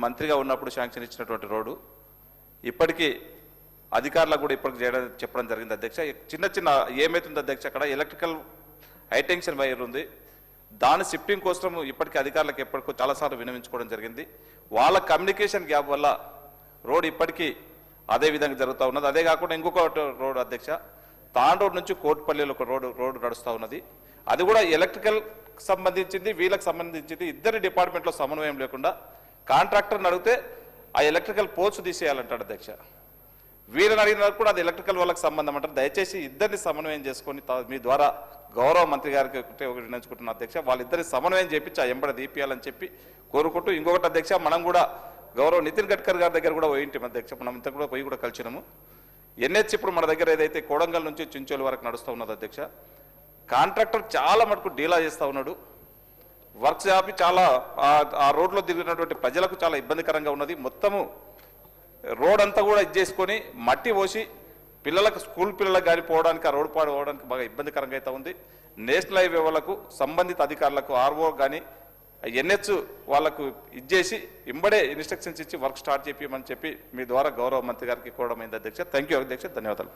మంత్రిగా ఉన్నప్పుడు శాంక్షన్ ఇచ్చినటువంటి రోడ్డు ఇప్పటికీ అధికారులకు కూడా ఇప్పటికి చెప్పడం జరిగింది అధ్యక్ష. చిన్న చిన్న ఏమైతుంది అధ్యక్ష, అక్కడ ఎలక్ట్రికల్ హైటెన్షన్ వైర్ ఉంది, దాని షిఫ్టింగ్ కోసం ఇప్పటికీ అధికారులకు ఎప్పటికో చాలాసార్లు వినవించుకోవడం జరిగింది. వాళ్ళ కమ్యూనికేషన్ గ్యాప్ వల్ల రోడ్ ఇప్పటికీ అదే విధంగా జరుగుతూ ఉన్నది. అదే కాకుండా ఇంకొక రోడ్ అధ్యక్ష, తాండూరు నుంచి కోట్పల్లిలో ఒక రోడ్డు నడుస్తూ ఉన్నది. అది కూడా ఎలక్ట్రికల్ సంబంధించింది, వీళ్ళకి సంబంధించింది. ఇద్దరి డిపార్ట్మెంట్లో సమన్వయం లేకుండా కాంట్రాక్టర్ని అడిగితే ఆ ఎలక్ట్రికల్ పోల్స్ తీసేయాలంటాడు అధ్యక్ష. వీళ్ళని అడిగిన కూడా అది ఎలక్ట్రికల్ వాళ్ళకి సంబంధం అంటారు. దయచేసి ఇద్దరిని సమన్వయం చేసుకొని మీ ద్వారా గౌరవ మంత్రి గారికి ఒకటి వినియోగించుకుంటున్న అధ్యక్ష, వాళ్ళిద్దరిని సమన్వయం చేపించి ఆ ఎంబడ దీపియాలని చెప్పి కోరుకుంటూ, ఇంకొకటి అధ్యక్ష, మనం కూడా గౌరవ నితిన్ గడ్కరీ గారి దగ్గర కూడా పోయింటాం అధ్యక్ష. మనం ఇంత కూడా పోయి కూడా కలిసినాము. ఎన్హెచ్ ఇప్పుడు మన దగ్గర ఏదైతే కోడంగల్ నుంచి చించోలు వరకు నడుస్తూ ఉన్నది అధ్యక్ష, కాంట్రాక్టర్ చాలా మటుకు డీలా చేస్తూ ఉన్నాడు. వర్క్ ఆపి చాలా ఆ రోడ్లో తిరిగినటువంటి ప్రజలకు చాలా ఇబ్బందికరంగా ఉన్నది. మొత్తము రోడ్ అంతా కూడా చేసుకొని మట్టి పోసి పిల్లలకు, స్కూల్ పిల్లలకు కానీ పోవడానికి, ఆ రోడ్డు పోవడానికి బాగా ఇబ్బందికరంగా అయితే ఉంది. నేషనల్ హైవే వాళ్ళకు, సంబంధిత అధికారులకు, ఆర్ఓ కానీ ఎన్హెచ్ వాళ్ళకు ఇచ్చేసి ఇంబడే ఇన్స్ట్రక్షన్స్ ఇచ్చి వర్క్ స్టార్ట్ చేయమని చెప్పి మీ ద్వారా గౌరవ మంత్రి గారికి కోరడం అయింది అధ్యక్ష. థ్యాంక్ యూ అధ్యక్ష, ధన్యవాదాలు.